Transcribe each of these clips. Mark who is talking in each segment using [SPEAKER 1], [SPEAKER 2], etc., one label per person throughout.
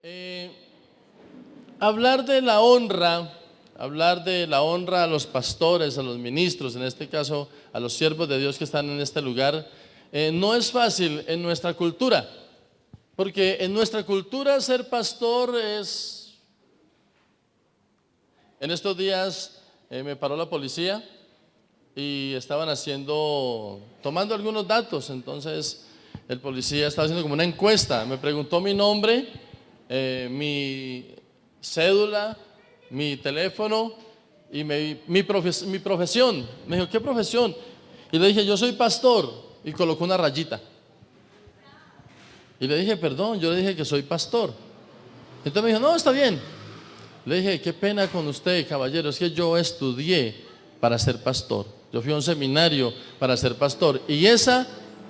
[SPEAKER 1] Eh, hablar de la honra, a los pastores, a los ministros, en este caso a los siervos de Dios que están en este lugar, no es fácil en nuestra cultura, porque en nuestra cultura ser pastor es... En estos días me paró la policía y estaban tomando algunos datos. Entonces el policía estaba haciendo como una encuesta, me preguntó mi nombre, mi cédula, mi teléfono y mi profesión. Me dijo, ¿qué profesión? Y le dije, yo soy pastor, y colocó una rayita. Y le dije, perdón, yo le dije que soy pastor. Entonces me dijo, no, está bien. Le dije, qué pena con usted, caballero, es que yo estudié para ser pastor. Yo fui a un seminario para ser pastor y esa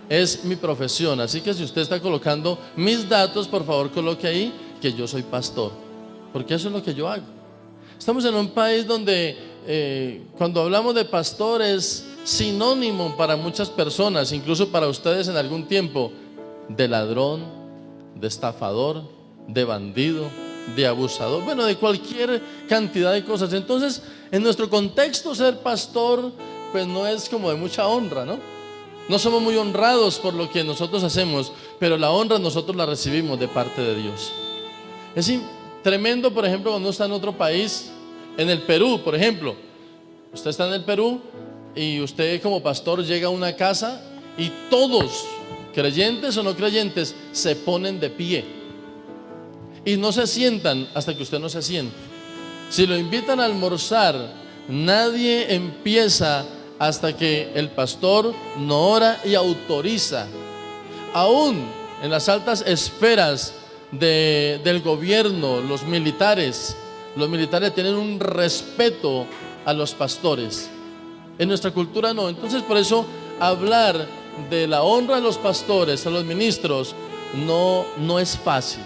[SPEAKER 1] es mi profesión. Así que si usted está colocando mis datos, por favor coloque ahí que yo soy pastor, porque eso es lo que yo hago. Estamos en un país donde cuando hablamos de pastor es sinónimo para muchas personas, incluso para ustedes en algún tiempo, de ladrón, de estafador, de bandido, de abusador, bueno, de cualquier cantidad de cosas. Entonces, en nuestro contexto, ser pastor, pues no es como de mucha honra, ¿no? No somos muy honrados por lo que nosotros hacemos, pero la honra nosotros la recibimos de parte de Dios. Es tremendo, por ejemplo, cuando uno está en otro país, en el Perú, por ejemplo. Usted está en el Perú y usted como pastor llega a una casa y todos, creyentes o no creyentes, se ponen de pie y no se sientan hasta que usted no se siente. Si lo invitan a almorzar, nadie empieza hasta que el pastor no ora y autoriza. Aún en las altas esferas del gobierno, los militares tienen un respeto a los pastores. En nuestra cultura no. Entonces, por eso hablar de la honra a los pastores, a los ministros, no es fácil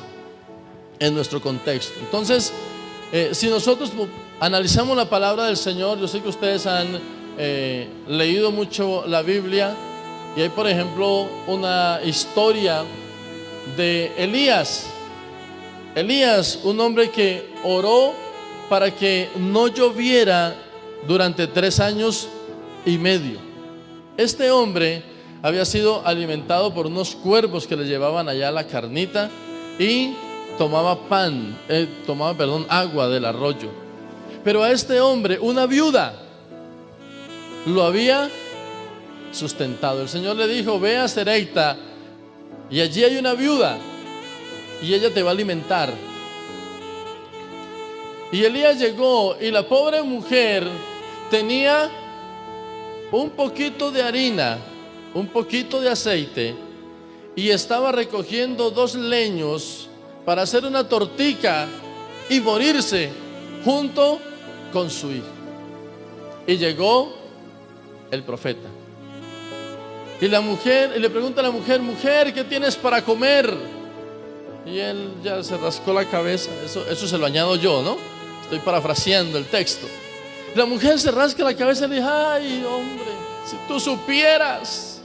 [SPEAKER 1] en nuestro contexto. Entonces, si nosotros analizamos la palabra del Señor, yo sé que ustedes han leído mucho la Biblia y hay, por ejemplo, una historia de Elías, un hombre que oró para que no lloviera durante 3 años y medio. Este hombre había sido alimentado por unos cuervos que le llevaban allá la carnita y tomaba agua del arroyo. Pero a este hombre, una viuda, lo había sustentado. El Señor le dijo, ve a Serepta y allí hay una viuda y ella te va a alimentar. Y Elías llegó y la pobre mujer tenía un poquito de harina, un poquito de aceite y estaba recogiendo 2 leños para hacer una tortica y morirse junto con su hijo. Y llegó el profeta y le pregunta a la mujer, mujer, ¿qué tienes para comer? Y él ya se rascó la cabeza. Eso se lo añado yo, ¿no? Estoy parafraseando el texto. La mujer se rasca la cabeza y le dice, ay, hombre, si tú supieras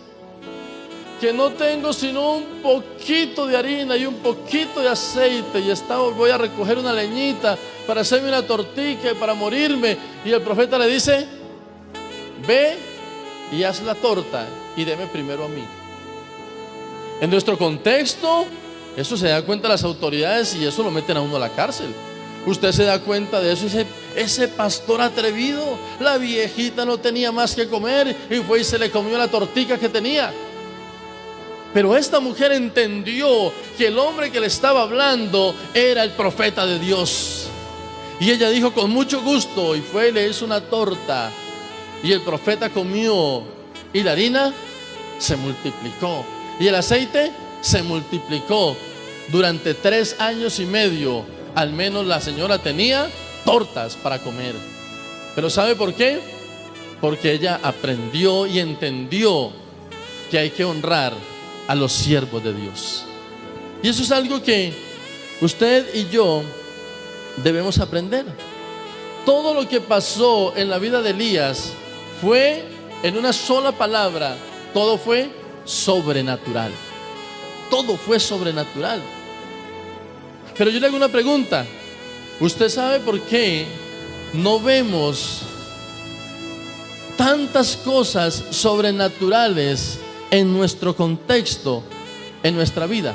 [SPEAKER 1] que no tengo sino un poquito de harina y un poquito de aceite y voy a recoger una leñita para hacerme una tortica y para morirme. Y el profeta le dice, ve y haz la torta y deme primero a mí. En nuestro contexto, eso se da cuenta las autoridades y eso lo meten a uno a la cárcel. Usted se da cuenta de eso y dice, ese pastor atrevido, la viejita no tenía más que comer y fue y se le comió la tortica que tenía. Pero esta mujer entendió que el hombre que le estaba hablando era el profeta de Dios. Y ella dijo, con mucho gusto, y fue y le hizo una torta. Y el profeta comió y la harina se multiplicó y el aceite se multiplicó. Durante 3 años y medio, al menos la señora tenía tortas para comer. Pero ¿sabe por qué? Porque ella aprendió y entendió que hay que honrar a los siervos de Dios. Y eso es algo que usted y yo debemos aprender. Todo lo que pasó en la vida de Elías fue, en una sola palabra, todo fue sobrenatural. Todo fue sobrenatural. Pero yo le hago una pregunta. ¿Usted sabe por qué no vemos tantas cosas sobrenaturales en nuestro contexto, en nuestra vida?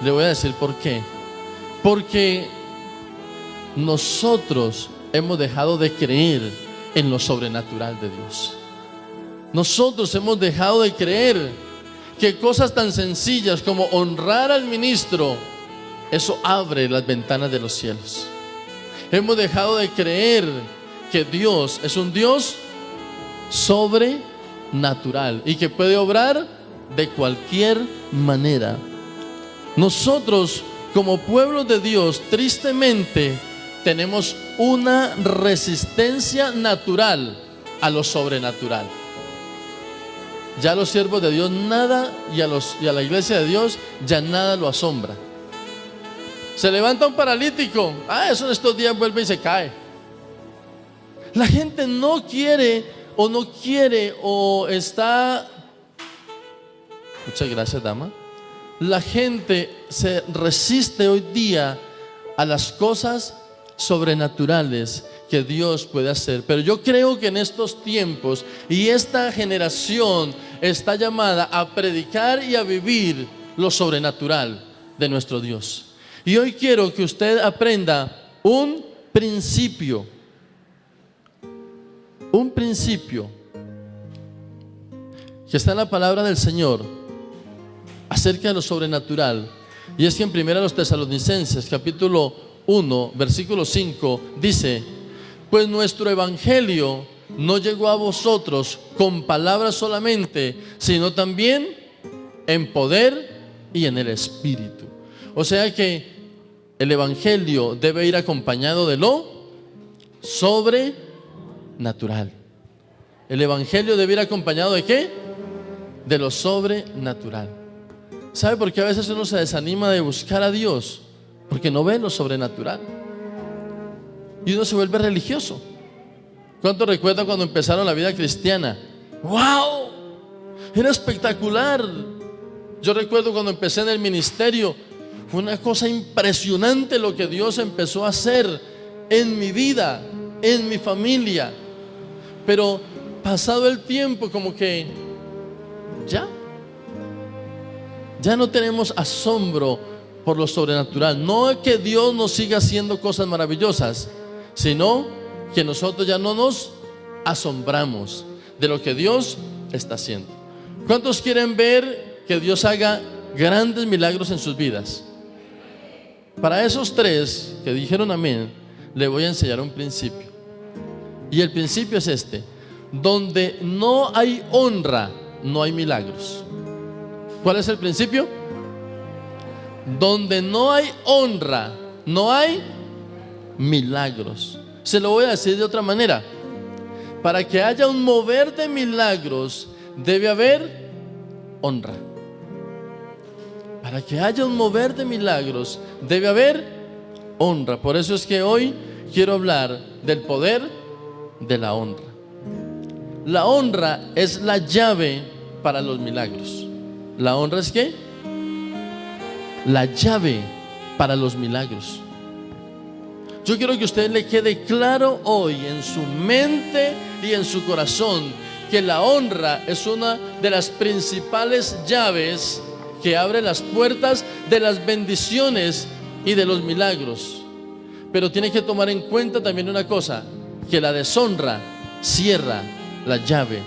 [SPEAKER 1] Le voy a decir por qué. Porque nosotros hemos dejado de creer en lo sobrenatural de Dios. Nosotros hemos dejado de creer que cosas tan sencillas como honrar al ministro, eso abre las ventanas de los cielos. Hemos dejado de creer que Dios es un Dios sobrenatural y que puede obrar de cualquier manera. Nosotros, como pueblo de Dios, tristemente tenemos una resistencia natural a lo sobrenatural. Ya a los siervos de Dios nada, y a la iglesia de Dios ya nada lo asombra. Se levanta un paralítico, eso en estos días vuelve y se cae. La gente no quiere o está... Muchas gracias, dama. La gente se resiste hoy día a las cosas sobrenaturales que Dios puede hacer. Pero yo creo que en estos tiempos y esta generación está llamada a predicar y a vivir lo sobrenatural de nuestro Dios. Y hoy quiero que usted aprenda un principio que está en la palabra del Señor acerca de lo sobrenatural. Y es que en 1 Tesalonicenses capítulo 1 versículo 5 dice: pues nuestro evangelio no llegó a vosotros con palabras solamente, sino también en poder y en el Espíritu. O sea que el evangelio debe ir acompañado de lo sobrenatural. El evangelio debe ir acompañado ¿de qué? De lo sobrenatural. ¿Sabe por qué a veces uno se desanima de buscar a Dios? Porque no ve lo sobrenatural y uno se vuelve religioso. ¿Cuántos recuerdan cuando empezaron la vida cristiana? ¡Wow! Era espectacular. Yo recuerdo cuando empecé en el ministerio, fue una cosa impresionante lo que Dios empezó a hacer en mi vida, en mi familia. Pero pasado el tiempo, como que ya no tenemos asombro por lo sobrenatural. No es que Dios nos siga haciendo cosas maravillosas, sino que nosotros ya no nos asombramos de lo que Dios está haciendo. ¿Cuántos quieren ver que Dios haga grandes milagros en sus vidas? Para esos tres que dijeron amén, le voy a enseñar un principio. Y el principio es este: donde no hay honra, no hay milagros. ¿Cuál es el principio? Donde no hay honra, no hay milagros. Se lo voy a decir de otra manera: para que haya un mover de milagros, debe haber honra. Para que haya un mover de milagros, debe haber honra. Por eso es que hoy quiero hablar del poder de la honra. La honra es la llave para los milagros. ¿La honra es qué? La llave para los milagros. Yo quiero que a usted le quede claro hoy en su mente y en su corazón que la honra es una de las principales llaves que abre las puertas de las bendiciones y de los milagros. Pero tiene que tomar en cuenta también una cosa: que la deshonra cierra la llave,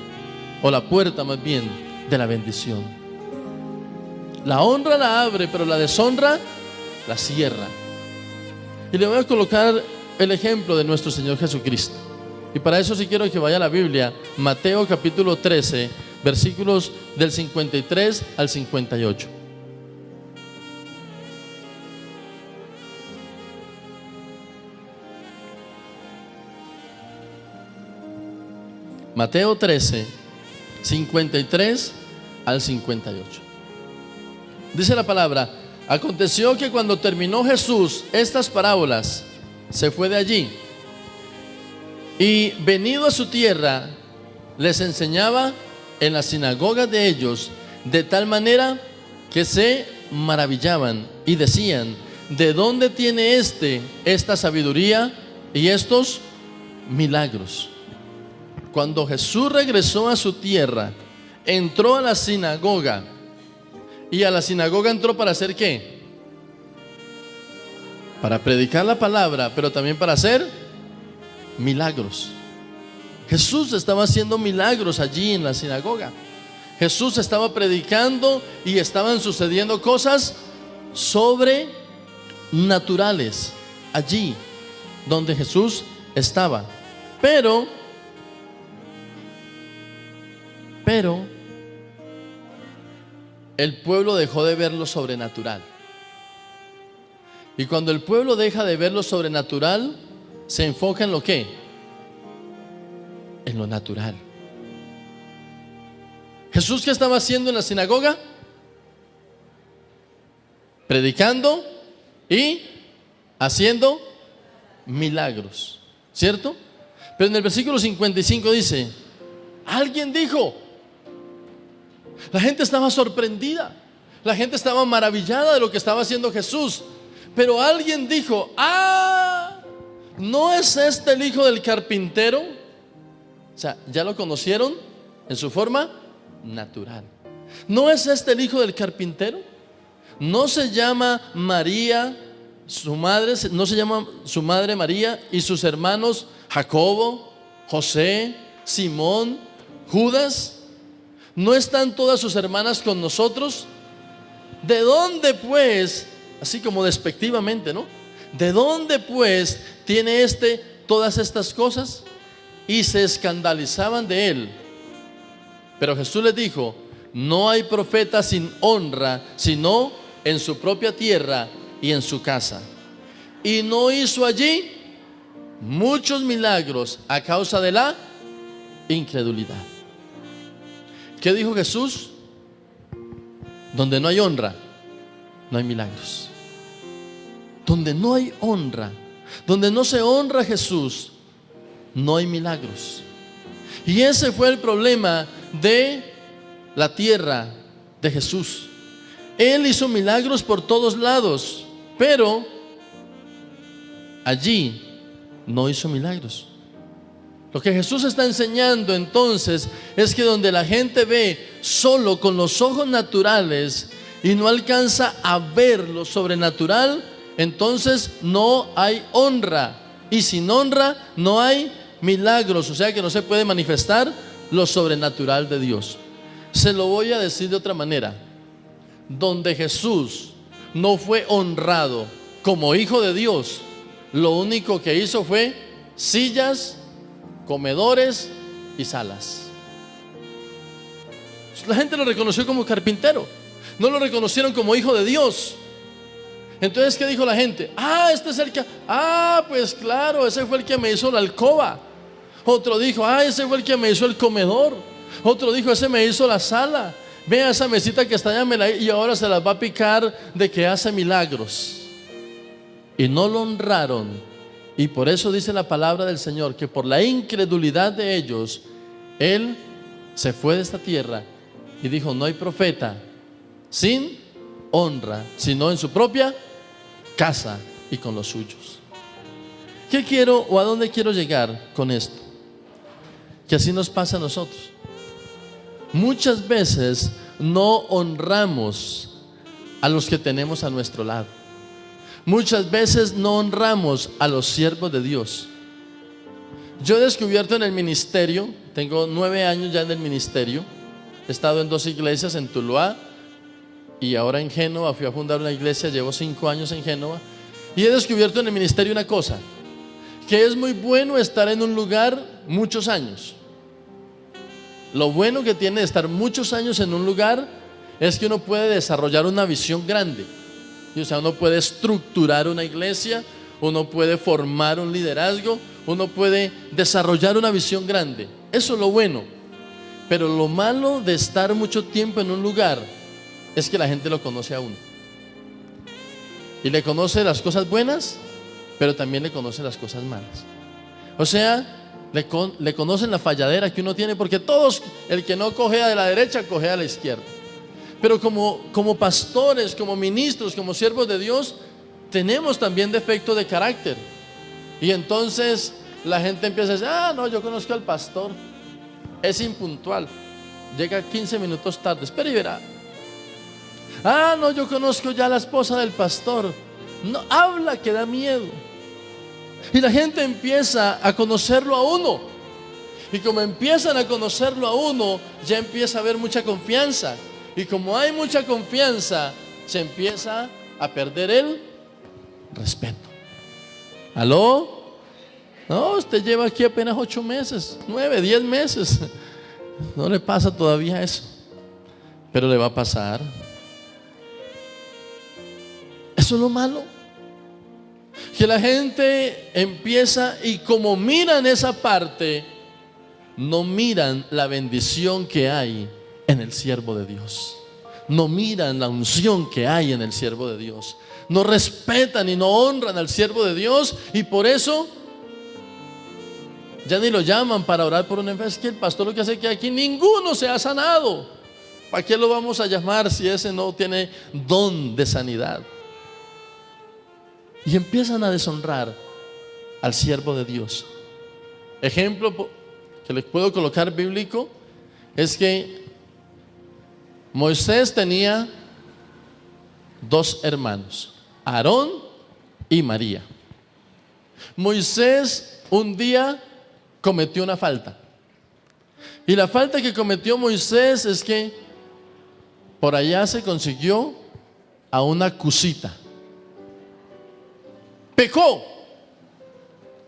[SPEAKER 1] o la puerta más bien, de la bendición. La honra la abre, pero la deshonra la cierra. Y le voy a colocar el ejemplo de nuestro Señor Jesucristo. Y para eso sí quiero que vaya a la Biblia, Mateo capítulo 13, versículos del 53 al 58. Mateo 13, 53 al 58. Dice la palabra: aconteció que cuando terminó Jesús estas parábolas, se fue de allí, y venido a su tierra, les enseñaba en las sinagogas de ellos, de tal manera que se maravillaban y decían: ¿de dónde tiene esta sabiduría y estos milagros? Cuando Jesús regresó a su tierra, entró a la sinagoga. ¿Y a la sinagoga entró para hacer qué? Para predicar la palabra, pero también para hacer milagros. Jesús estaba haciendo milagros allí en la sinagoga. Jesús estaba predicando y estaban sucediendo cosas sobrenaturales allí donde Jesús estaba. Pero el pueblo dejó de ver lo sobrenatural. Y cuando el pueblo deja de ver lo sobrenatural, se enfoca en lo ¿qué? En lo natural. Jesús, ¿qué estaba haciendo en la sinagoga? Predicando y haciendo milagros, ¿cierto? Pero en el versículo 55 dice: alguien dijo. La gente estaba sorprendida, la gente estaba maravillada de lo que estaba haciendo Jesús. Pero alguien dijo: ¿no es este el hijo del carpintero? O sea, ya lo conocieron en su forma natural. ¿No es este el hijo del carpintero? ¿No se llama María, su madre, no se llama su madre María y sus hermanos Jacobo, José, Simón, Judas? ¿No están todas sus hermanas con nosotros? ¿De dónde pues, así como despectivamente, ¿no? ¿De dónde pues tiene todas estas cosas? Y se escandalizaban de él. Pero Jesús les dijo: no hay profeta sin honra, sino en su propia tierra y en su casa. Y no hizo allí muchos milagros a causa de la incredulidad. ¿Qué dijo Jesús? Donde no hay honra, no hay milagros. Donde no hay honra, donde no se honra a Jesús, no hay milagros. Y ese fue el problema de la tierra de Jesús. Él hizo milagros por todos lados, pero allí no hizo milagros. Lo que Jesús está enseñando entonces es que donde la gente ve solo con los ojos naturales y no alcanza a ver lo sobrenatural, entonces no hay honra. Y sin honra no hay milagros, o sea que no se puede manifestar lo sobrenatural de Dios. Se lo voy a decir de otra manera: donde Jesús no fue honrado como hijo de Dios, lo único que hizo fue sillas, comedores y salas. La gente lo reconoció como carpintero, no lo reconocieron como hijo de Dios. Entonces, ¿qué dijo la gente? Este es el que, pues claro, ese fue el que me hizo la alcoba. Otro dijo: ese fue el que me hizo el comedor. Otro dijo: ese me hizo la sala. Vea esa mesita que está allá, y ahora se las va a picar de que hace milagros. Y no lo honraron. Y por eso dice la palabra del Señor que por la incredulidad de ellos, Él se fue de esta tierra y dijo: no hay profeta sin honra, sino en su propia casa y con los suyos. ¿Qué quiero o a dónde quiero llegar con esto? Que así nos pasa a nosotros. Muchas veces no honramos a los que tenemos a nuestro lado. Muchas veces no honramos a los siervos de Dios. Yo he descubierto en el ministerio, tengo 9 años ya en el ministerio, he estado en 2 iglesias, en Tuluá y ahora en Génova. Fui a fundar una iglesia, llevo 5 años en Génova. Y he descubierto en el ministerio una cosa: que es muy bueno estar en un lugar muchos años. Lo bueno que tiene de estar muchos años en un lugar es que uno puede desarrollar una visión grande. O sea, uno puede estructurar una iglesia, uno puede formar un liderazgo, uno puede desarrollar una visión grande. Eso es lo bueno. Pero lo malo de estar mucho tiempo en un lugar es que la gente lo conoce a uno. Y le conoce las cosas buenas, pero también le conoce las cosas malas. O sea, le conocen la falladera que uno tiene, porque todos, el que no cojea de la derecha, cojea a la izquierda. Pero como pastores, como ministros, como siervos de Dios, tenemos también defecto de carácter. Y entonces la gente empieza a decir, no, yo conozco al pastor, es impuntual, llega 15 minutos tarde, espera y verá. No, yo conozco ya a la esposa del pastor, no habla que da miedo. Y la gente empieza a conocerlo a uno, y como empiezan a conocerlo a uno, ya empieza a haber mucha confianza, y como hay mucha confianza, se empieza a perder el respeto. ¿Aló? No, usted lleva aquí apenas 8 meses, 9, 10 meses. No le pasa todavía eso, pero le va a pasar. Eso es lo malo, que la gente empieza y como miran esa parte, no miran la bendición que hay en el siervo de Dios, no miran la unción que hay en el siervo de Dios, no respetan y no honran al siervo de Dios, y por eso ya ni lo llaman para orar por una enfermedad. Es que el pastor lo que hace es que aquí ninguno se ha sanado. ¿Para qué lo vamos a llamar si ese no tiene don de sanidad? Y empiezan a deshonrar al siervo de Dios. Ejemplo que les puedo colocar bíblico es que Moisés tenía 2 hermanos, Aarón y María. Moisés un día cometió una falta, y la falta que cometió Moisés es que por allá se consiguió a una cusita. Pecó.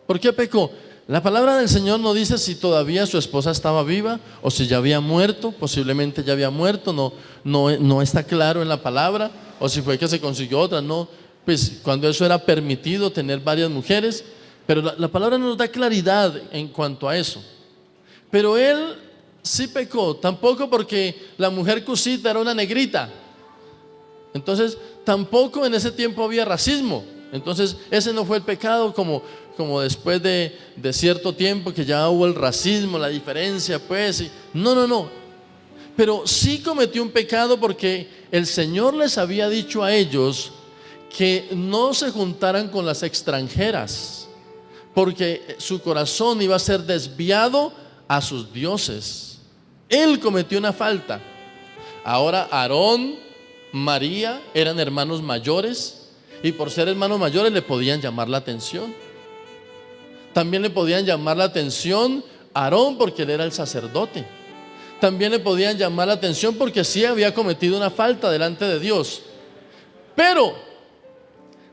[SPEAKER 1] ¿Por qué pecó? La palabra del Señor no dice si todavía su esposa estaba viva o si ya había muerto. Posiblemente ya había muerto, no está claro en la palabra, o si fue que se consiguió otra. No, pues cuando eso era permitido, tener varias mujeres, pero la palabra no nos da claridad en cuanto a eso. Pero él sí pecó, tampoco porque la mujer cusita era una negrita. Entonces tampoco en ese tiempo había racismo. Entonces ese no fue el pecado como después de cierto tiempo que ya hubo el racismo, la diferencia, pues. No. Pero sí cometió un pecado porque el Señor les había dicho a ellos que no se juntaran con las extranjeras, porque su corazón iba a ser desviado a sus dioses. Él cometió una falta. Ahora Aarón, María eran hermanos mayores, y por ser hermanos mayores le podían llamar la atención. También le podían llamar la atención a Aarón porque él era el sacerdote. También le podían llamar la atención porque sí había cometido una falta delante de Dios. Pero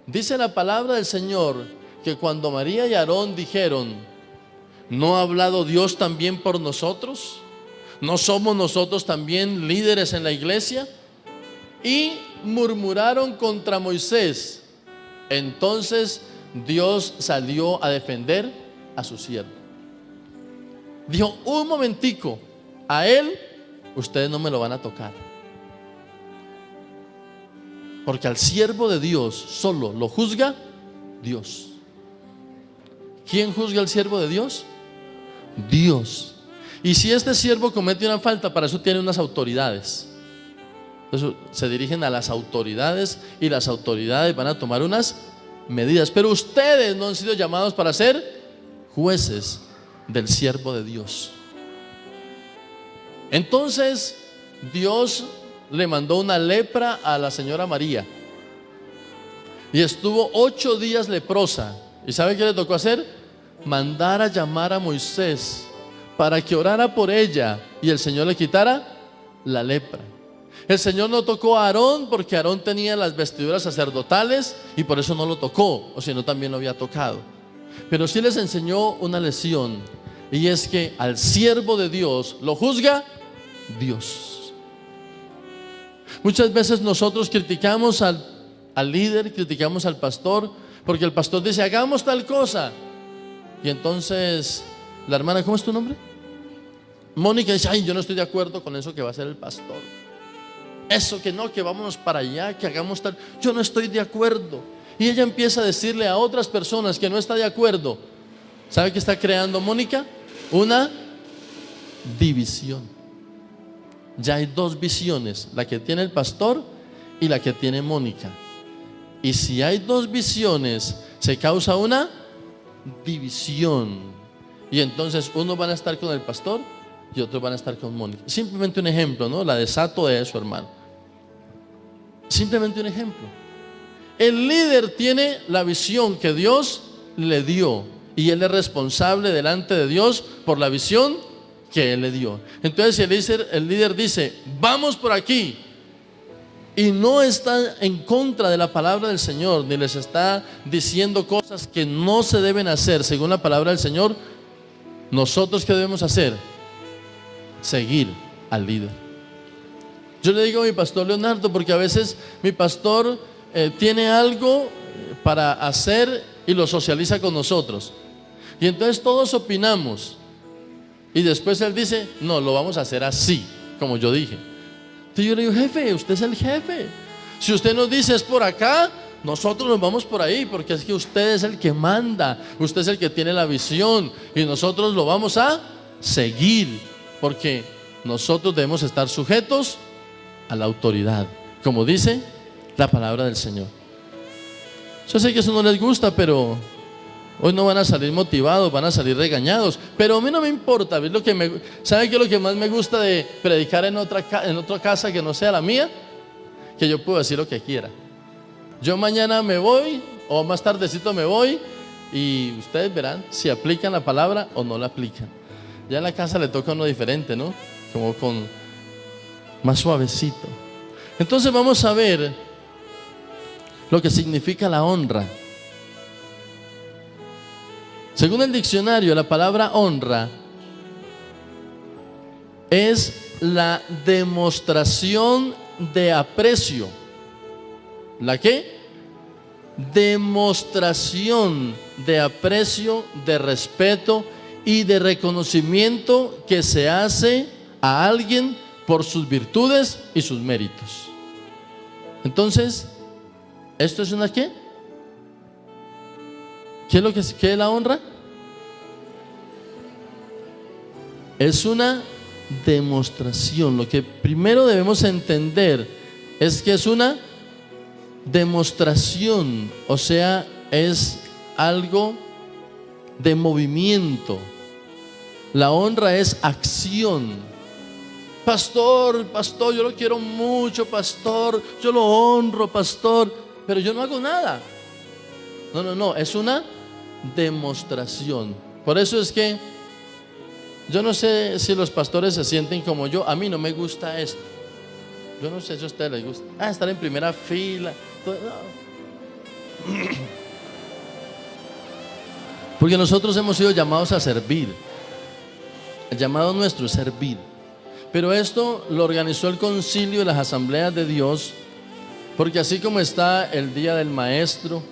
[SPEAKER 1] dice la palabra del Señor que cuando María y Aarón dijeron: ¿no ha hablado Dios también por nosotros? ¿No somos nosotros también líderes en la iglesia? Y murmuraron contra Moisés. Entonces Dios salió a defender a su siervo. Dijo: un momentico, a él ustedes no me lo van a tocar, porque al siervo de Dios solo lo juzga Dios. ¿Quién juzga al siervo de Dios? Dios. Y si este siervo comete una falta, para eso tiene unas autoridades. Entonces se dirigen a las autoridades, y las autoridades van a tomar unas medidas. Pero ustedes no han sido llamados para ser jueces del siervo de Dios. Entonces Dios le mandó una lepra a la señora María, y estuvo 8 días leprosa. ¿Y sabe qué le tocó hacer? Mandar a llamar a Moisés para que orara por ella y el Señor le quitara la lepra. El Señor no tocó a Aarón porque Aarón tenía las vestiduras sacerdotales y por eso no lo tocó, o si no también lo había tocado. Pero sí les enseñó una lección, y es que al siervo de Dios lo juzga Dios. Muchas veces nosotros criticamos al líder, criticamos al pastor, porque el pastor dice: hagamos tal cosa, y entonces la hermana, ¿cómo es tu nombre? Mónica, dice: ay, yo no estoy de acuerdo con eso que va a hacer el pastor. Eso que no, que vámonos para allá, que hagamos tal. Yo no estoy de acuerdo. Y ella empieza a decirle a otras personas que no está de acuerdo. ¿Sabe qué está creando Mónica? Una división. Ya hay 2 visiones, la que tiene el pastor y la que tiene Mónica. Y si hay dos visiones, se causa una división. Y entonces unos van a estar con el pastor y otros van a estar con Mónica. Simplemente un ejemplo, ¿no? La desato de eso, hermano. Simplemente un ejemplo. El líder tiene la visión que Dios le dio y él es responsable delante de Dios por la visión que él le dio. Entonces si el líder dice, vamos por aquí, y no está en contra de la palabra del Señor, ni les está diciendo cosas que no se deben hacer según la palabra del Señor, nosotros ¿qué debemos hacer? Seguir al líder. Yo le digo a mi pastor Leonardo, porque a veces mi pastor tiene algo para hacer y lo socializa con nosotros, y entonces todos opinamos, y después él dice, no, lo vamos a hacer así, como yo dije. Entonces yo le digo, jefe, usted es el jefe. Si usted nos dice es por acá, nosotros nos vamos por ahí, porque es que usted es el que manda, usted es el que tiene la visión, y nosotros lo vamos a seguir, porque nosotros debemos estar sujetos a la autoridad, como dice la palabra del Señor. Yo sé que eso no les gusta, pero hoy no van a salir motivados, van a salir regañados, pero a mí no me importa. ¿Saben qué es lo que más me gusta de predicar en otra casa que no sea la mía? Que yo puedo decir lo que quiera. Yo mañana me voy, o más tardecito me voy, y ustedes verán si aplican la palabra o no la aplican. Ya en la casa le toca a uno diferente, ¿no? Como con más suavecito. Entonces vamos a ver lo que significa la honra. Según el diccionario, la palabra honra es la demostración de aprecio. ¿La qué? Demostración de aprecio, de respeto y de reconocimiento que se hace a alguien por sus virtudes y sus méritos. Entonces, ¿esto es una qué? ¿Qué es la honra? Es una demostración. Lo que primero debemos entender es que es una demostración, o sea, es algo de movimiento. La honra es acción. Pastor, yo lo quiero mucho, pastor, yo lo honro, pastor, pero yo no hago nada. No, es una demostración. Por eso es que yo no sé si los pastores se sienten como yo. A mí no me gusta esto. Yo no sé si a ustedes les gusta estar en primera fila. No. Porque nosotros hemos sido llamados a servir. El llamado nuestro es servir. Pero esto lo organizó el concilio de las asambleas de Dios, porque así como está el día del maestro,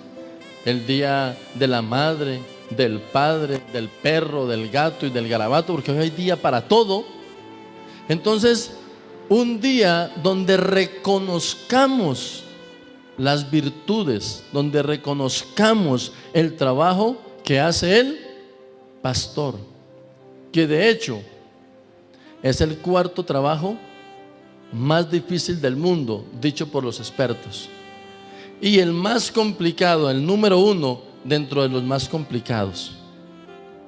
[SPEAKER 1] el día de la madre, del padre, del perro, del gato y del garabato, porque hoy hay día para todo. Entonces, un día donde reconozcamos las virtudes, donde reconozcamos el trabajo que hace el pastor, que de hecho es el cuarto trabajo más difícil del mundo, dicho por los expertos, y el más complicado, el número uno dentro de los más complicados.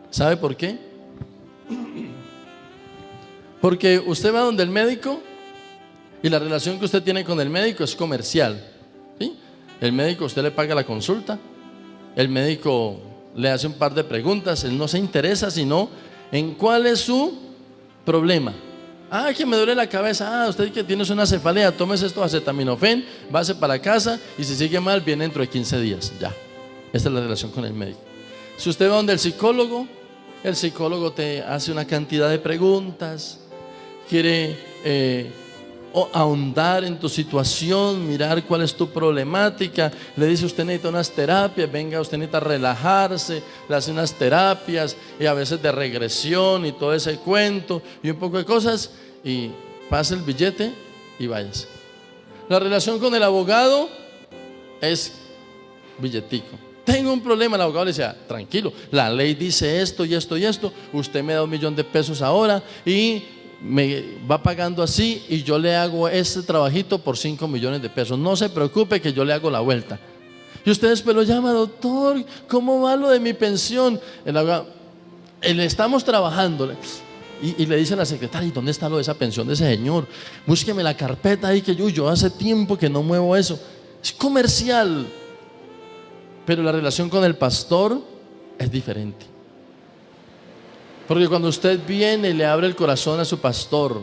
[SPEAKER 1] ¿Sabe por qué? Porque usted va donde el médico y la relación que usted tiene con el médico es comercial, ¿sí? El médico, usted le paga la consulta, el médico le hace un par de preguntas, él no se interesa sino en cuál es su problema. Que me duele la cabeza. Usted que tiene una cefalea, tómese esto, acetaminofén, váyase para casa, y si sigue mal, viene dentro de 15 días. Ya, esta es la relación con el médico. Si usted va donde el psicólogo te hace una cantidad de preguntas, quiere ahondar en tu situación, mirar cuál es tu problemática, le dice usted necesita unas terapias, venga, usted necesita relajarse, le hace unas terapias y a veces de regresión y todo ese cuento y un poco de cosas, y pasa el billete y váyase. La relación con el abogado es billetico. Tengo un problema, el abogado le dice, tranquilo, la ley dice esto y esto y esto, usted me da $1.000.000 ahora y me va pagando así, y yo le hago este trabajito por $5 millones. No se preocupe que yo le hago la vuelta. Y usted después lo llama: doctor, ¿cómo va lo de mi pensión? Él estamos trabajando. Y le dice a la secretaria: ¿y dónde está lo de esa pensión de ese señor? Búsqueme la carpeta ahí, que yo hace tiempo que no muevo eso. Es comercial. Pero la relación con el pastor es diferente. Porque cuando usted viene y le abre el corazón a su pastor,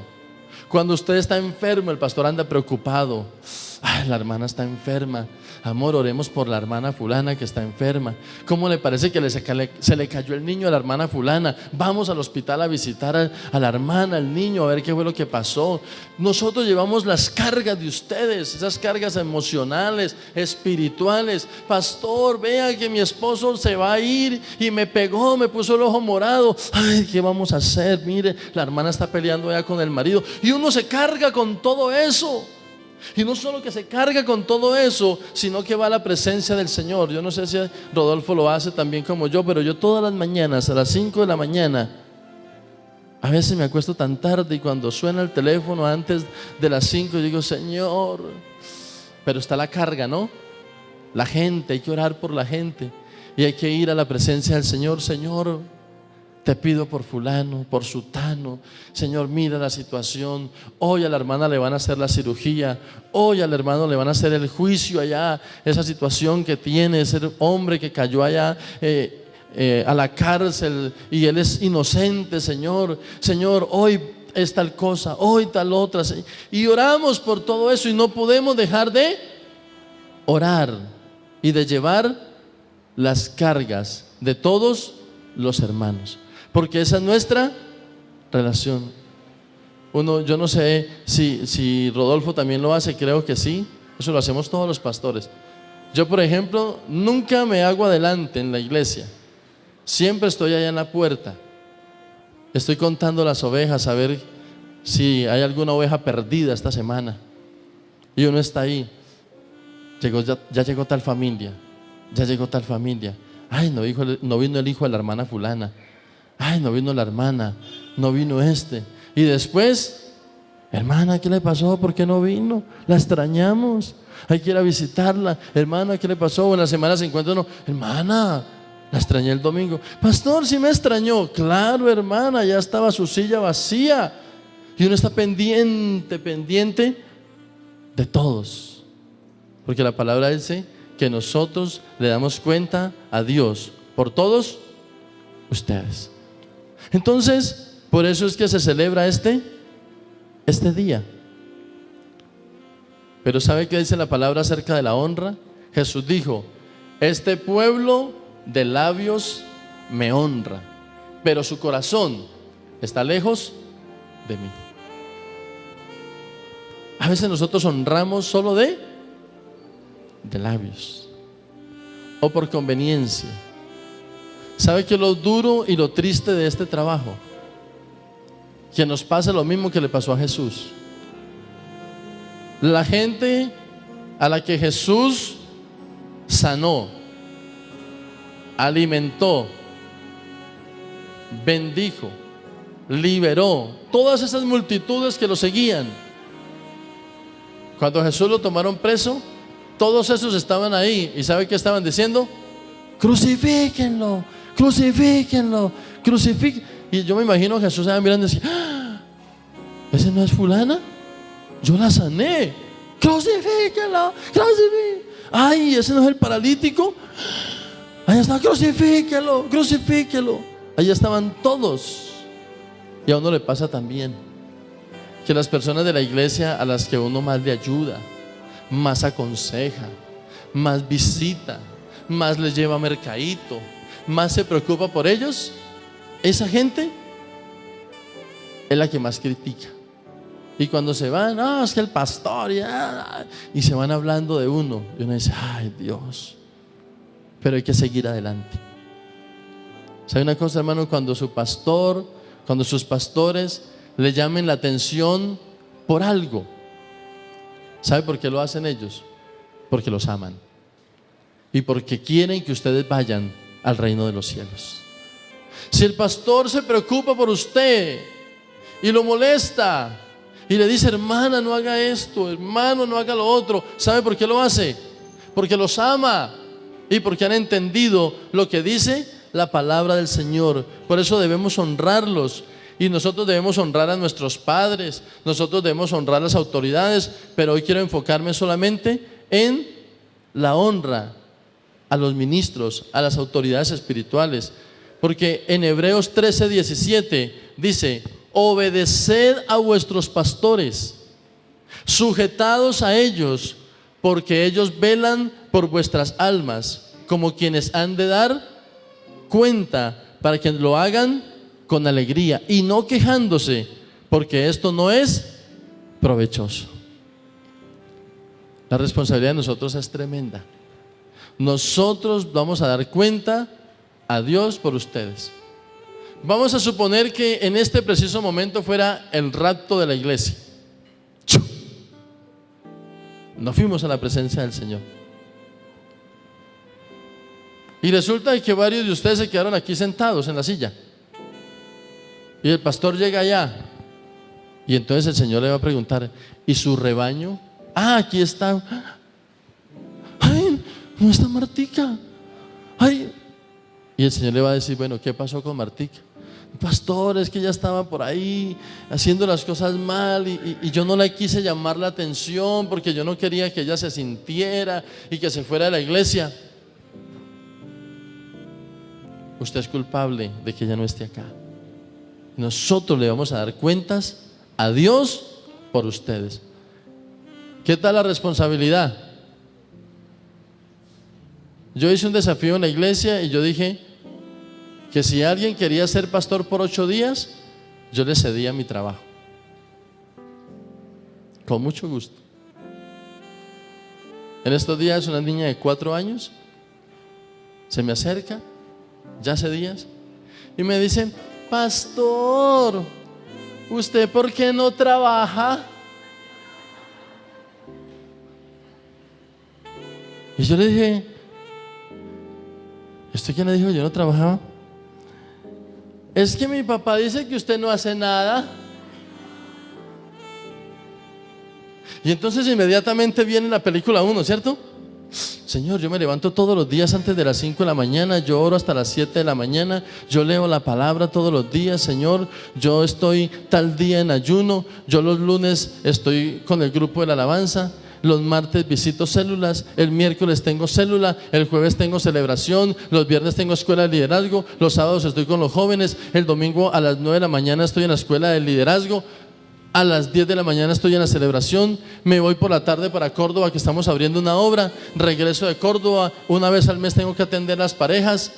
[SPEAKER 1] cuando usted está enfermo, el pastor anda preocupado. Ay, la hermana está enferma. Amor, oremos por la hermana fulana que está enferma. ¿Cómo le parece que se le cayó el niño a la hermana fulana? Vamos al hospital a visitar a la hermana, al niño, a ver qué fue lo que pasó. Nosotros llevamos las cargas de ustedes, esas cargas emocionales, espirituales. Pastor, vea que mi esposo se va a ir y me pegó, me puso el ojo morado. Ay, ¿qué vamos a hacer? Mire, la hermana está peleando ya con el marido. Y uno se carga con todo eso. Y no solo que se carga con todo eso, sino que va a la presencia del Señor. Yo no sé si Rodolfo lo hace también como yo, pero yo todas las mañanas a las 5 de la mañana, a veces me acuesto tan tarde, y cuando suena el teléfono antes de las 5, digo: Señor, pero está la carga, ¿no? La gente, hay que orar por la gente y hay que ir a la presencia del Señor. Señor, te pido por fulano, por sutano. Señor, mira la situación. Hoy a la hermana le van a hacer la cirugía. Hoy al hermano le van a hacer el juicio allá. Esa situación que tiene ese hombre que cayó allá a la cárcel y él es inocente, Señor. Señor, hoy es tal cosa, hoy tal otra. Y oramos por todo eso y no podemos dejar de orar y de llevar las cargas de todos los hermanos. Porque esa es nuestra relación. Yo no sé si Rodolfo también lo hace, creo que sí. Eso lo hacemos todos los pastores. Yo, por ejemplo, nunca me hago adelante en la iglesia. Siempre estoy allá en la puerta. Estoy contando las ovejas, a ver si hay alguna oveja perdida esta semana. Y uno está ahí. Ya llegó tal familia. Ya llegó tal familia. Ay, no vino el hijo de la hermana fulana. Ay, no vino la hermana, no vino este. Y después: hermana, ¿qué le pasó? ¿Por qué no vino? La extrañamos, hay que ir a visitarla. Hermana, ¿qué le pasó? En la semana se encuentra uno: hermana, la extrañé el domingo. Pastor, ¿sí me extrañó? Claro, hermana, ya estaba su silla vacía. Y uno está pendiente de todos. Porque la palabra dice que nosotros le damos cuenta a Dios por todos ustedes. Entonces, por eso es que se celebra este día. Pero ¿sabe qué dice la palabra acerca de la honra? Jesús dijo: este pueblo de labios me honra, pero su corazón está lejos de mí. A veces nosotros honramos solo de labios o por conveniencia. ¿Sabe qué es lo duro y lo triste de este trabajo? Que nos pasa lo mismo que le pasó a Jesús. La gente a la que Jesús sanó, alimentó, bendijo, liberó, todas esas multitudes que lo seguían. Cuando Jesús lo tomaron preso, todos esos estaban ahí. ¿Y sabe qué estaban diciendo? Crucifíquenlo, crucifíquenlo, crucifíquenlo. Y yo me imagino a Jesús allá mirando y decir: ¡ah! ¿Ese no es fulana? Yo la sané. Crucifíquenlo, crucifíquenlo. Ay, ¿ese no es el paralítico? Ahí está, crucifíquenlo, crucifíquenlo. Ahí estaban todos. Y a uno le pasa también que las personas de la iglesia a las que uno más le ayuda, más aconseja, más visita, más les lleva mercadito, más se preocupa por ellos, esa gente es la que más critica. Y cuando se van: no, es que el pastor, y se van hablando de uno, y uno dice: ay, Dios. Pero hay que seguir adelante. ¿Sabe una cosa, hermano? Cuando sus pastores le llamen la atención por algo, ¿sabe por qué lo hacen ellos? Porque los aman y porque quieren que ustedes vayan al reino de los cielos. Si el pastor se preocupa por usted y lo molesta y le dice: hermana, no haga esto, hermano, no haga lo otro, ¿sabe por qué lo hace? Porque los ama. y porque han entendido lo que dice la palabra del Señor. Por eso debemos honrarlos. Y nosotros debemos honrar a nuestros padres, nosotros debemos honrar a las autoridades, pero hoy quiero enfocarme solamente en la honra a los ministros, a las autoridades espirituales. Porque en Hebreos 13:17 dice: obedeced a vuestros pastores, sujetados a ellos, porque ellos velan por vuestras almas, como quienes han de dar cuenta, para que lo hagan con alegría y no quejándose, porque esto no es provechoso. La responsabilidad de nosotros es tremenda. Nosotros vamos a dar cuenta a Dios por ustedes. Vamos a suponer que en este preciso momento fuera el rapto de la iglesia. No fuimos a la presencia del Señor. Y resulta que varios de ustedes se quedaron aquí sentados en la silla. Y el pastor llega allá. Y entonces el Señor le va a preguntar: ¿y su rebaño? Ah, aquí está. Ay, no está Martica. Ay. Y el Señor le va a decir: bueno, ¿qué pasó con Martica? Pastor, es que ella estaba por ahí haciendo las cosas mal y yo no le quise llamar la atención porque yo no quería que ella se sintiera y que se fuera de la iglesia. Usted es culpable de que ella no esté acá. Nosotros le vamos a dar cuentas a Dios por ustedes. ¿Qué tal la responsabilidad? Yo hice un desafío en la iglesia y yo dije que si alguien quería ser pastor por 8 días, yo le cedía mi trabajo. Con mucho gusto. En estos días una niña de 4 años se me acerca, ya hace días, y me dice: pastor, ¿usted por qué no trabaja? Y yo le dije: ¿usted quién le dijo que yo no trabajaba? Es que mi papá dice que usted no hace nada. Y entonces inmediatamente viene la película 1, ¿cierto? Señor, yo me levanto todos los días antes de las 5 de la mañana, yo oro hasta las 7 de la mañana, yo leo la palabra todos los días. Señor, yo estoy tal día en ayuno, yo los lunes estoy con el grupo de la alabanza, los martes visito células, el miércoles tengo célula, el jueves tengo celebración, los viernes tengo escuela de liderazgo, los sábados estoy con los jóvenes, el domingo a las 9 de la mañana estoy en la escuela de liderazgo, a las 10 de la mañana estoy en la celebración, me voy por la tarde para Córdoba, que estamos abriendo una obra, regreso de Córdoba, una vez al mes tengo que atender a las parejas,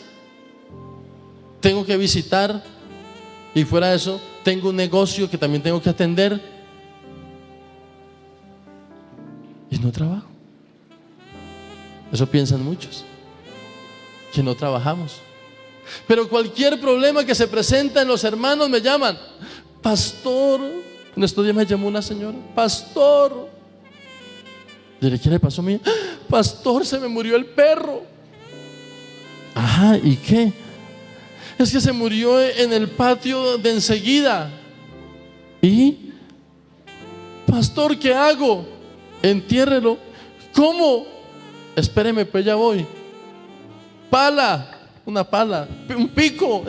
[SPEAKER 1] tengo que visitar, y fuera de eso tengo un negocio que también tengo que atender, y no trabajo. Eso piensan muchos, que no trabajamos. Pero cualquier problema que se presenta en los hermanos me llaman: pastor. En estos días me llamó una señora: pastor. Yo le: ¿qué le pasó a mí? Pastor, se me murió el perro. Ajá, ¿y qué? Es que se murió en el patio de enseguida. ¿Y? Pastor, ¿qué hago? Entiérrelo. ¿Cómo? Espéreme, pues ya voy. Pala, una pala, un pico.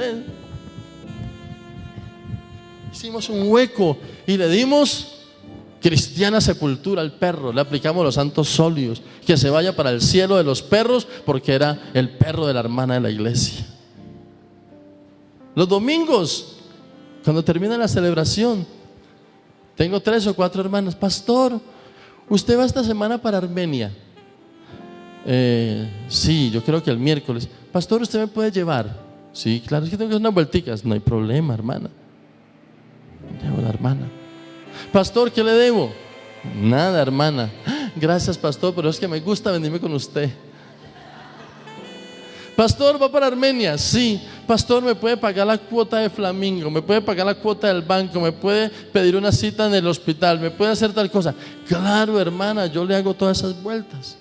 [SPEAKER 1] Hicimos un hueco y le dimos cristiana sepultura al perro. Le aplicamos los santos óleos, que se vaya para el cielo de los perros, porque era el perro de la hermana de la iglesia. Los domingos, cuando termina la celebración, tengo 3 o 4 hermanas: pastor, ¿usted va esta semana para Armenia? Sí, yo creo que el miércoles. Pastor, ¿usted me puede llevar? Sí, claro, es que tengo que hacer unas vuelticas. No hay problema, hermana. Llevo la hermana. Pastor, ¿qué le debo? Nada, hermana. Gracias, pastor, pero es que me gusta venirme con usted. Pastor, ¿va para Armenia? Sí. Pastor, ¿me puede pagar la cuota de Flamingo? ¿Me puede pagar la cuota del banco? ¿Me puede pedir una cita en el hospital? ¿Me puede hacer tal cosa? Claro, hermana, yo le hago todas esas vueltas.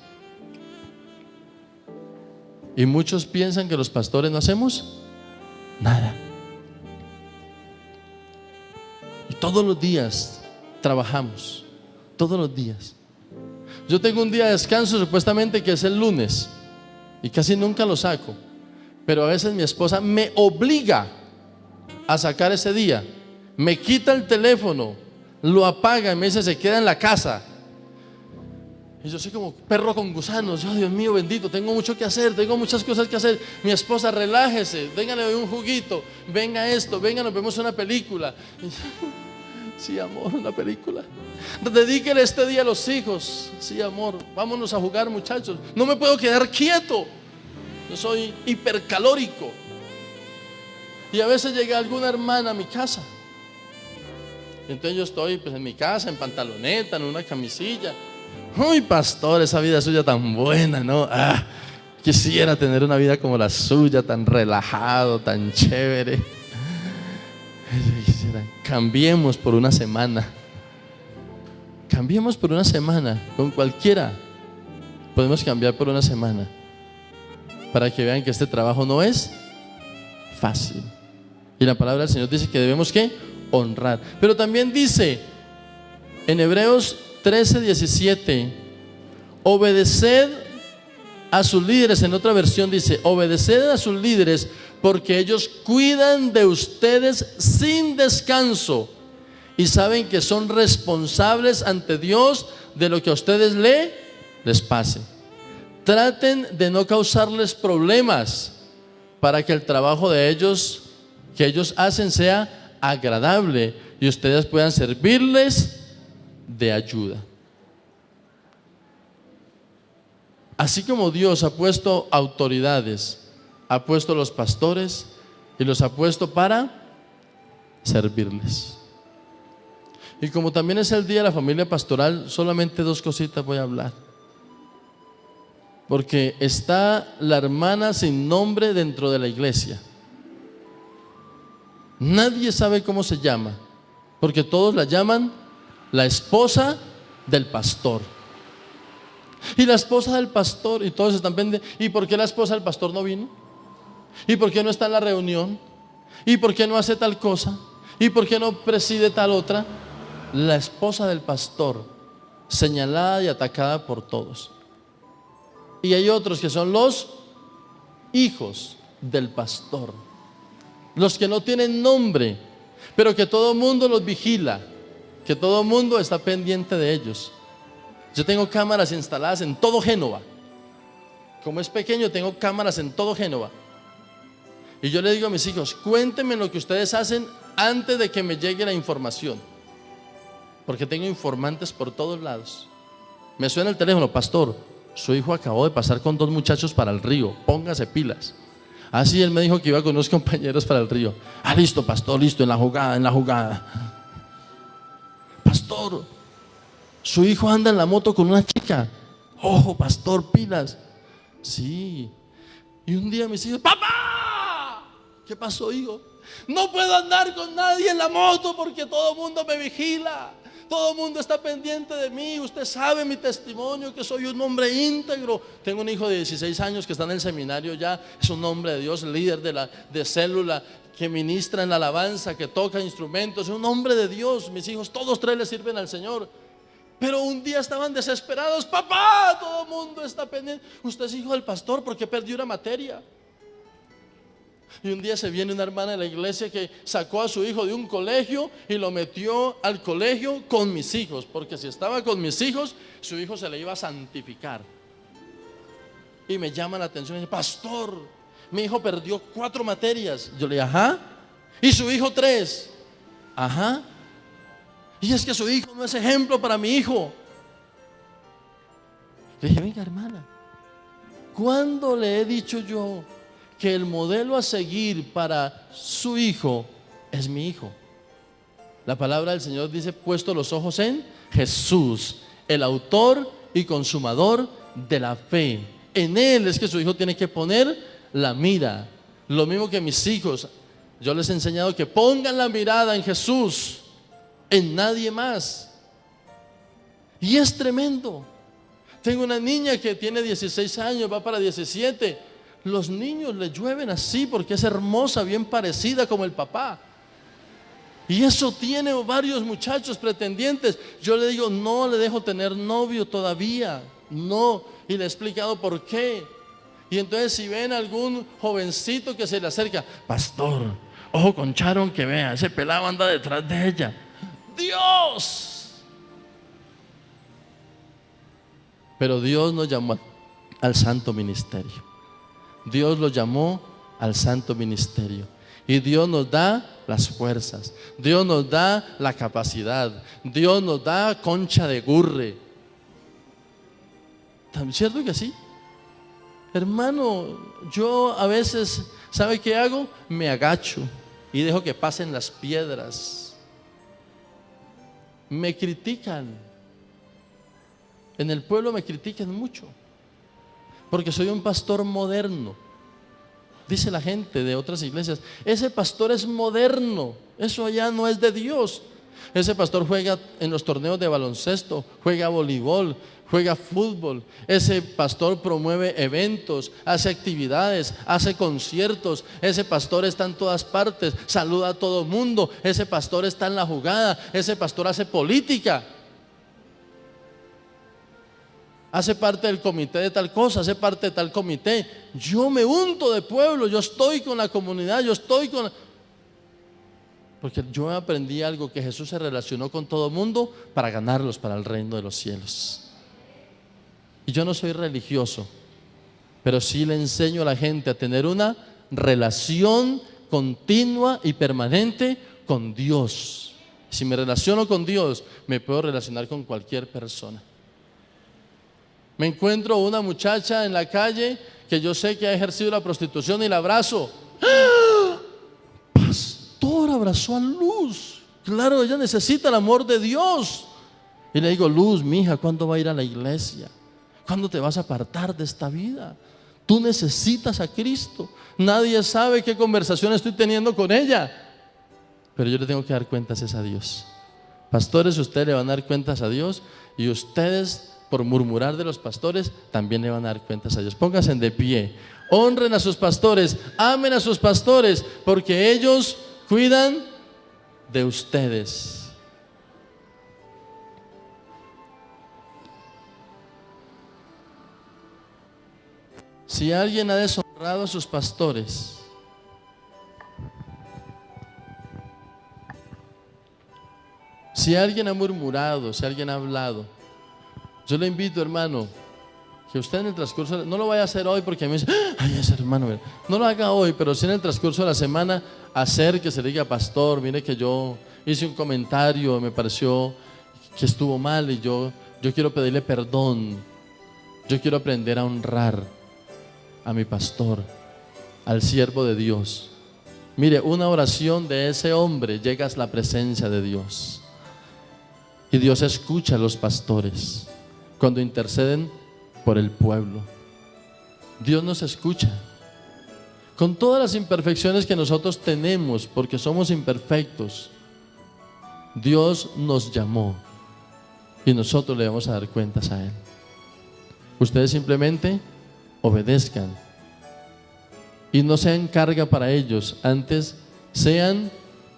[SPEAKER 1] Y muchos piensan que los pastores no hacemos nada. Y todos los días trabajamos, todos los días. Yo tengo un día de descanso supuestamente, que es el lunes. y casi nunca lo saco, pero a veces mi esposa me obliga a sacar ese día, me quita el teléfono, lo apaga y me dice: se queda en la casa. Y yo soy como perro con gusanos. Yo, Dios mío bendito, tengo mucho que hacer, tengo muchas cosas que hacer. Mi esposa: relájese, venga, le doy un juguito, venga esto, venga, nos vemos una película. Sí, amor, una película. Dedíquele este día a los hijos. Sí, amor, vámonos a jugar, muchachos. No me puedo quedar quieto, yo soy hipercalórico. Y a veces llega alguna hermana a mi casa, entonces yo estoy pues en mi casa, en pantaloneta, en una camisilla. Uy, pastor, esa vida suya tan buena, ¿no? Quisiera tener una vida como la suya, tan relajado, tan chévere. Cambiemos por una semana. Cambiemos por una semana. Con cualquiera podemos cambiar por una semana, para que vean que este trabajo no es fácil. Y la palabra del Señor dice que debemos ¿qué? Honrar. Pero también dice en Hebreos 13:17, obedeced a sus líderes. En otra versión dice: obedeced a sus líderes, porque ellos cuidan de ustedes sin descanso y saben que son responsables ante Dios de lo que a ustedes les pase. Traten de no causarles problemas, para que el trabajo de ellos que ellos hacen sea agradable y ustedes puedan servirles de ayuda. Así como Dios ha puesto autoridades, ha puesto los pastores y los ha puesto para servirles. Y como también es el día de la familia pastoral, solamente dos cositas voy a hablar, porque está la hermana sin nombre dentro de la iglesia. Nadie sabe cómo se llama, porque todos la llaman la esposa del pastor. Y la esposa del pastor, y todos están pendientes. ¿Y por qué la esposa del pastor no vino? ¿Y por qué no está en la reunión? ¿Y por qué no hace tal cosa? ¿Y por qué no preside tal otra? La esposa del pastor, señalada y atacada por todos. Y hay otros que son los hijos del pastor, los que no tienen nombre, pero que todo el mundo los vigila, que todo el mundo está pendiente de ellos. Yo tengo cámaras instaladas en todo Génova. Como es pequeño, tengo cámaras en todo Génova. Y yo le digo a mis hijos: cuéntenme lo que ustedes hacen antes de que me llegue la información, porque tengo informantes por todos lados. Me suena el teléfono: pastor, su hijo acabó de pasar con 2 muchachos para el río, póngase pilas. Así él me dijo que iba con unos compañeros para el río. Listo, pastor, listo, en la jugada. Pastor, su hijo anda en la moto con una chica. Ojo, pastor, pilas. Sí. Y un día mis hijos: papá, ¿qué pasó, hijo? No puedo andar con nadie en la moto porque todo el mundo me vigila, todo el mundo está pendiente de mí. Usted sabe mi testimonio, que soy un hombre íntegro. Tengo un hijo de 16 años que está en el seminario ya, es un hombre de Dios, líder de célula, que ministra en la alabanza, que toca instrumentos, es un hombre de Dios. Mis hijos, todos 3 le sirven al Señor. Pero un día estaban desesperados: papá, todo el mundo está pendiente. Usted es hijo del pastor, ¿por qué perdió una materia? Y un día se viene una hermana de la iglesia que sacó a su hijo de un colegio y lo metió al colegio con mis hijos, porque si estaba con mis hijos, su hijo se le iba a santificar. Y me llama la atención y dice: pastor, mi hijo perdió 4 materias. Yo le dije: ajá. ¿Y su hijo 3? Ajá. Y es que su hijo no es ejemplo para mi hijo. Le dije: venga, hermana, ¿cuándo le he dicho yo que el modelo a seguir para su hijo es mi hijo? La palabra del Señor dice: puesto los ojos en Jesús, el autor y consumador de la fe. En Él es que su hijo tiene que poner la mira. Lo mismo que mis hijos, yo les he enseñado que pongan la mirada en Jesús, en nadie más. Y es tremendo. Tengo una niña que tiene 16 años, va para 17. Los niños le llueven así porque es hermosa, bien parecida como el papá. Y eso tiene varios muchachos pretendientes. Yo le digo: no le dejo tener novio todavía, no. Y le he explicado por qué. Y entonces si ven algún jovencito que se le acerca, pastor, ojo con Sharon que vea, ese pelado anda detrás de ella. Dios. Pero Dios nos llamó al santo ministerio. Dios lo llamó al santo ministerio. Y Dios nos da las fuerzas, Dios nos da la capacidad, Dios nos da concha de gurre. ¿Cierto que sí? Hermano, yo a veces, ¿sabe qué hago? Me agacho y dejo que pasen las piedras. Me critican. En el pueblo me critican mucho, porque soy un pastor moderno. Dice la gente de otras iglesias, ese pastor es moderno, eso ya no es de Dios. Ese pastor juega en los torneos de baloncesto, juega voleibol, juega fútbol. Ese pastor promueve eventos, hace actividades, hace conciertos. Ese pastor está en todas partes, saluda a todo el mundo. Ese pastor está en la jugada, ese pastor hace política. Hace parte del comité de tal cosa, hace parte de tal comité. Yo me unto de pueblo, yo estoy con la comunidad, yo estoy con... Porque yo aprendí algo, que Jesús se relacionó con todo el mundo para ganarlos para el reino de los cielos. Y yo no soy religioso, pero sí le enseño a la gente a tener una relación continua y permanente con Dios. Si me relaciono con Dios, me puedo relacionar con cualquier persona. Me encuentro una muchacha en la calle que yo sé que ha ejercido la prostitución y la abrazo. ¡Ah! Pastor, abrazó a Luz. Claro, ella necesita el amor de Dios. Y le digo, Luz, mija, ¿cuándo va a ir a la iglesia? ¿Cuándo te vas a apartar de esta vida? Tú necesitas a Cristo. Nadie sabe qué conversación estoy teniendo con ella, pero yo le tengo que dar cuentas a Dios. Pastores, ustedes le van a dar cuentas a Dios, y ustedes, por murmurar de los pastores, también le van a dar cuentas a Dios. Pónganse de pie, honren a sus pastores, amen a sus pastores, porque ellos cuidan de ustedes. Si alguien ha deshonrado a sus pastores, si alguien ha murmurado, si alguien ha hablado, yo le invito, hermano, que usted en el transcurso, no lo vaya a hacer hoy porque a mí me dice, ay, ese hermano, no lo haga hoy, pero sí en el transcurso de la semana, hacer que se le diga, pastor, mire que yo hice un comentario, me pareció que estuvo mal y yo quiero pedirle perdón, yo quiero aprender a honrar a mi pastor, al siervo de Dios. Mire, una oración de ese hombre llega a la presencia de Dios, y Dios escucha a los pastores cuando interceden por el pueblo. Dios nos escucha con todas las imperfecciones que nosotros tenemos, porque somos imperfectos. Dios nos llamó y nosotros le vamos a dar cuentas a Él. Ustedes simplemente obedezcan y no sean carga para ellos, antes sean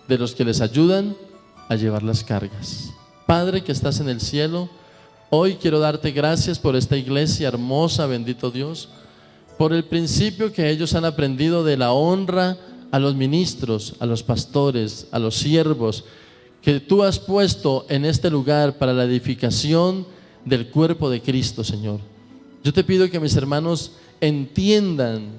[SPEAKER 1] de los que les ayudan a llevar las cargas. Padre que estás en el cielo, hoy quiero darte gracias por esta iglesia hermosa, bendito Dios, por el principio que ellos han aprendido de la honra a los ministros, a los pastores, a los siervos, que tú has puesto en este lugar para la edificación del cuerpo de Cristo, Señor. Yo te pido que mis hermanos entiendan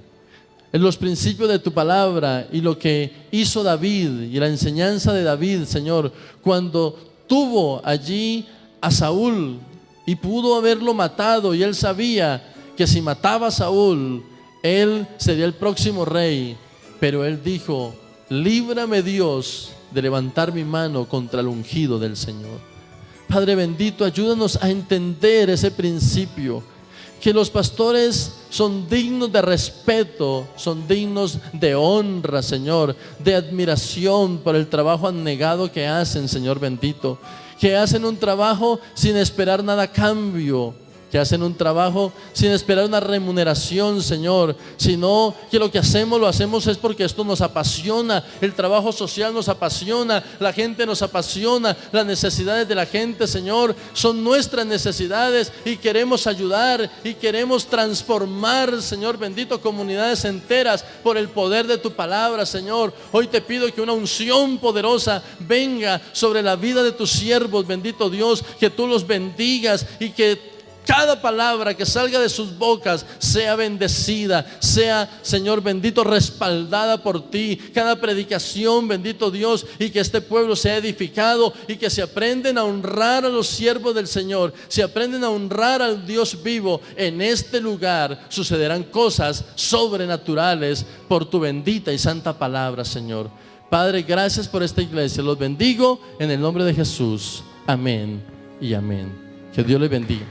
[SPEAKER 1] en los principios de tu palabra y lo que hizo David y la enseñanza de David, Señor, cuando tuvo allí a Saúl y pudo haberlo matado, y él sabía que si mataba a Saúl, él sería el próximo rey, pero él dijo, líbrame Dios de levantar mi mano contra el ungido del Señor. Padre bendito, ayúdanos a entender ese principio, que los pastores son dignos de respeto, son dignos de honra, Señor, de admiración por el trabajo abnegado que hacen, Señor bendito, que hacen un trabajo sin esperar nada a cambio, que hacen un trabajo sin esperar una remuneración, Señor, sino que lo que hacemos, lo hacemos es porque esto nos apasiona, el trabajo social nos apasiona, la gente nos apasiona, las necesidades de la gente, Señor, son nuestras necesidades y queremos ayudar y queremos transformar, Señor bendito, comunidades enteras por el poder de tu palabra, Señor. Hoy te pido que una unción poderosa venga sobre la vida de tus siervos, bendito Dios, que tú los bendigas y que cada palabra que salga de sus bocas sea bendecida, sea, Señor bendito, respaldada por ti. Cada predicación, bendito Dios, y que este pueblo sea edificado y que se aprenden a honrar a los siervos del Señor, se aprenden a honrar al Dios vivo. En este lugar sucederán cosas sobrenaturales por tu bendita y santa palabra, Señor. Padre, gracias por esta iglesia. Los bendigo en el nombre de Jesús. Amén y amén. Que Dios les bendiga.